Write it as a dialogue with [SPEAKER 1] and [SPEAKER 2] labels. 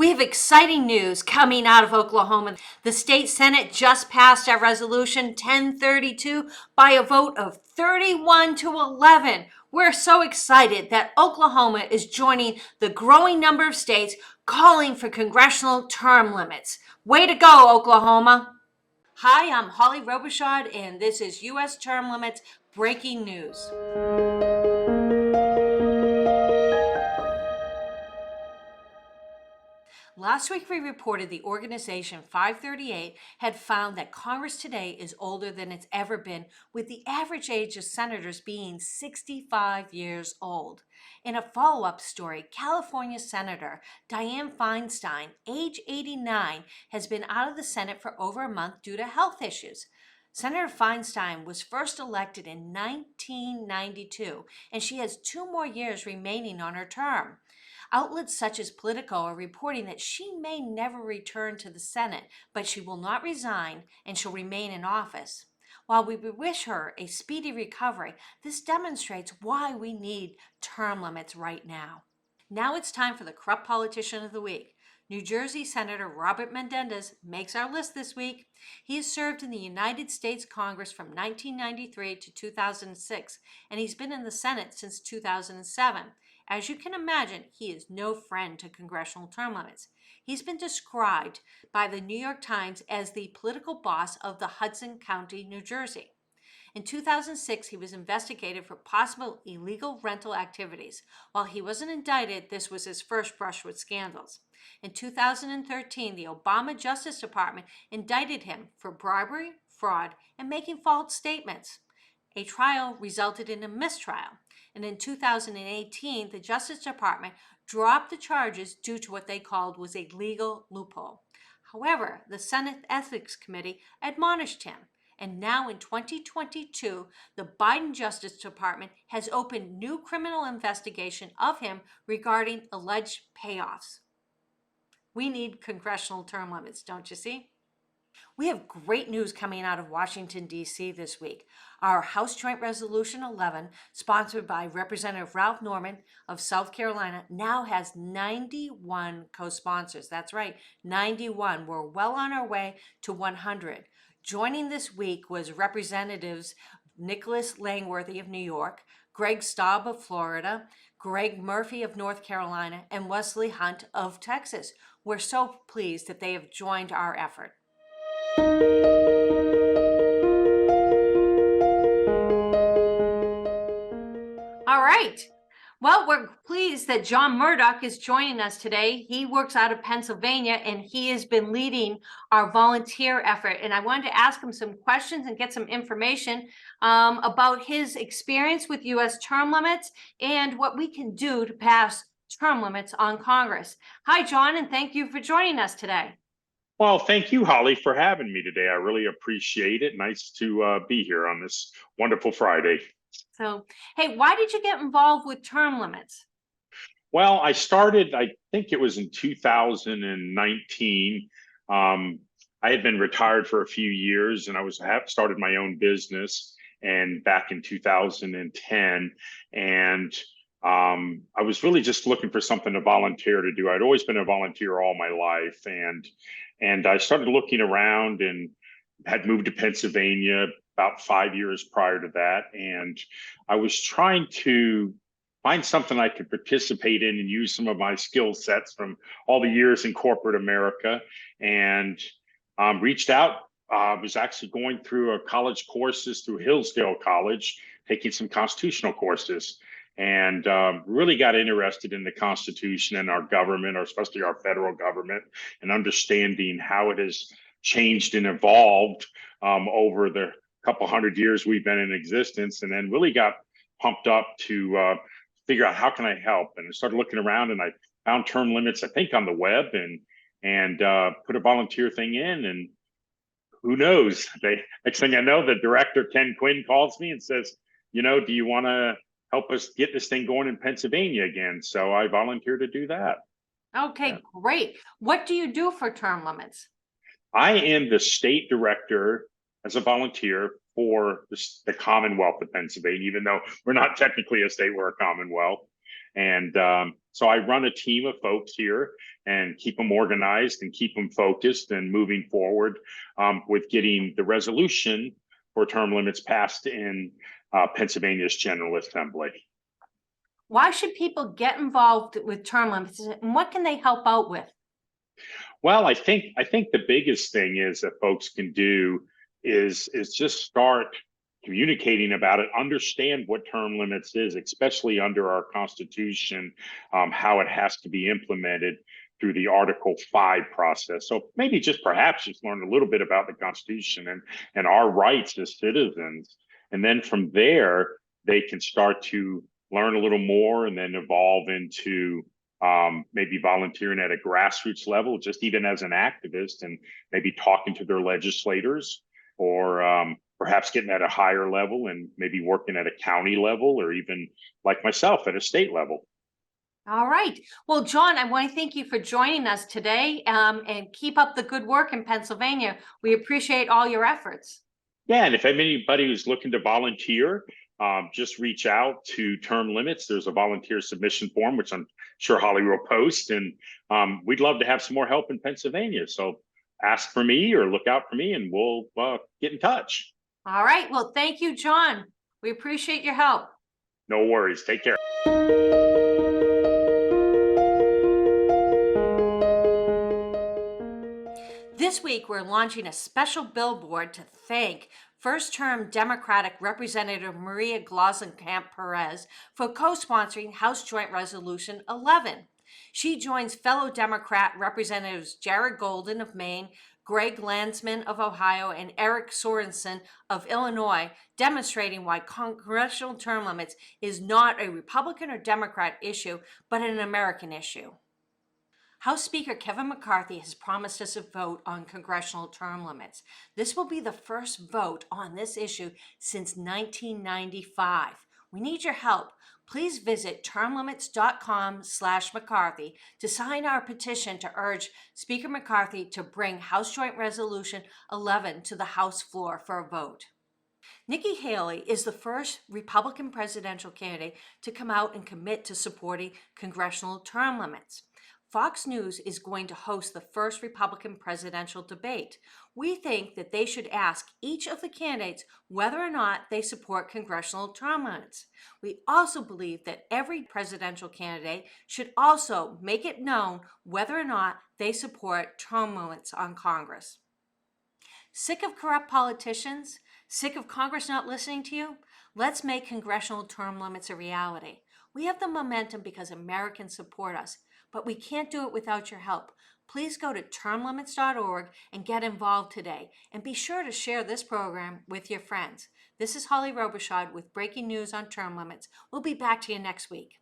[SPEAKER 1] We have exciting news coming out of Oklahoma. The state Senate just passed our resolution 1032 by a vote of 31 to 11. We're so excited that Oklahoma is joining the growing number of states calling for congressional term limits. Way to go, Oklahoma. Hi, I'm Holly Robichaud, and this is U.S. Term Limits Breaking News. Last week, we reported the organization 538 had found that Congress today is older than it's ever been, with the average age of senators being 65 years old. In a follow-up story, California Senator Diane Feinstein, age 89, has been out of the Senate for over a month due to health issues. Senator Feinstein was first elected in 1992, and she has 2 more years remaining on her term. Outlets such as Politico are reporting that she may never return to the Senate, but she will not resign and she'll remain in office. While we wish her a speedy recovery, this demonstrates why we need term limits right now. Now it's time for the Corrupt Politician of the Week. New Jersey Senator Robert Menendez makes our list this week. He has served in the United States Congress from 1993 to 2006, and he's been in the Senate since 2007. As you can imagine, he is no friend to congressional term limits. He's been described by the New York Times as the political boss of the Hudson County, New Jersey. In 2006, he was investigated for possible illegal rental activities. While he wasn't indicted, this was his first brush with scandals. In 2013, the Obama Justice Department indicted him for bribery, fraud, and making false statements. A trial resulted in a mistrial. And in 2018, the Justice Department dropped the charges due to what they called was a legal loophole. However, the Senate Ethics Committee admonished him. And now in 2022, the Biden Justice Department has opened new criminal investigation of him regarding alleged payoffs. We need congressional term limits, don't you see? We have great news coming out of Washington, D.C. this week. Our House Joint Resolution 11, sponsored by Representative Ralph Norman of South Carolina, now has 91 co-sponsors. That's right, 91. We're well on our way to 100. Joining this week was Representatives Nicholas Langworthy of New York, Greg Staub of Florida, Greg Murphy of North Carolina, and Wesley Hunt of Texas. We're so pleased that they have joined our effort. All right. Well, we're pleased that John Murdock is joining us today. He works out of Pennsylvania, and he has been leading our volunteer effort. And I wanted to ask him some questions and get some information about his experience with U.S. term limits and what we can do to pass term limits on Congress. Hi, John, and thank you for joining us today.
[SPEAKER 2] Well, thank you, Holly, for having me today. I really appreciate it. Nice to be here on this wonderful Friday.
[SPEAKER 1] So, hey, why did you get involved with term limits?
[SPEAKER 2] Well, I started, I think it was in 2019. I had been retired for a few years, and I started my own business and back in 2010. And I was really just looking for something to volunteer to do. I'd always been a volunteer all my life, and I started looking around and had moved to Pennsylvania about 5 years prior to that. And I was trying to find something I could participate in and use some of my skill sets from all the years in corporate America, and reached out. I was actually going through a college courses through Hillsdale College, taking some constitutional courses, and really got interested in the Constitution and our government, or especially our federal government, and understanding how it has changed and evolved over the couple hundred years we've been in existence, and then really got pumped up to figure out how can I help. And I started looking around, and I found term limits, I think, on the web, and put a volunteer thing in, and who knows? Next thing I know, the director, Ken Quinn, calls me and says, do you want to help us get this thing going in Pennsylvania again? So I volunteered to do that.
[SPEAKER 1] Okay, yeah. Great. What do you do for term limits?
[SPEAKER 2] I am the state director as a volunteer for the Commonwealth of Pennsylvania, even though we're not technically a state, we're a Commonwealth. And so I run a team of folks here and keep them organized and keep them focused and moving forward with getting the resolution for term limits passed in Pennsylvania's General Assembly.
[SPEAKER 1] Why should people get involved with term limits, and what can they help out with?
[SPEAKER 2] Well, I think the biggest thing is that folks can do is just start communicating about it, understand what term limits is, especially under our Constitution, how it has to be implemented through the Article 5 process. So maybe perhaps just learn a little bit about the Constitution and our rights as citizens. And then from there, they can start to learn a little more and then evolve into maybe volunteering at a grassroots level, just even as an activist, and maybe talking to their legislators, or perhaps getting at a higher level and maybe working at a county level, or even like myself at a state level.
[SPEAKER 1] All right. Well, John, I want to thank you for joining us today, and keep up the good work in Pennsylvania. We appreciate all your efforts.
[SPEAKER 2] Yeah, and if anybody who's looking to volunteer, just reach out to Term Limits. There's a volunteer submission form, which I'm sure Holly will post, and we'd love to have some more help in Pennsylvania. So ask for me or look out for me, and we'll get in touch.
[SPEAKER 1] All right. Well, thank you, John. We appreciate your help.
[SPEAKER 2] No worries. Take care.
[SPEAKER 1] This week, we're launching a special billboard to thank first-term Democratic Representative Maria Glasenkamp Perez for co-sponsoring House Joint Resolution 11. She joins fellow Democrat Representatives Jared Golden of Maine, Greg Landsman of Ohio, and Eric Sorensen of Illinois, demonstrating why congressional term limits is not a Republican or Democrat issue, but an American issue. House Speaker Kevin McCarthy has promised us a vote on congressional term limits. This will be the first vote on this issue since 1995. We need your help. Please visit termlimits.com/McCarthy to sign our petition to urge Speaker McCarthy to bring House Joint Resolution 11 to the House floor for a vote. Nikki Haley is the first Republican presidential candidate to come out and commit to supporting congressional term limits. Fox News is going to host the first Republican presidential debate. We think that they should ask each of the candidates whether or not they support congressional term limits. We also believe that every presidential candidate should also make it known whether or not they support term limits on Congress. Sick of corrupt politicians? Sick of Congress not listening to you? Let's make congressional term limits a reality. We have the momentum because Americans support us, but we can't do it without your help. Please go to termlimits.org and get involved today. And be sure to share this program with your friends. This is Holly Robichaud with breaking news on term limits. We'll be back to you next week.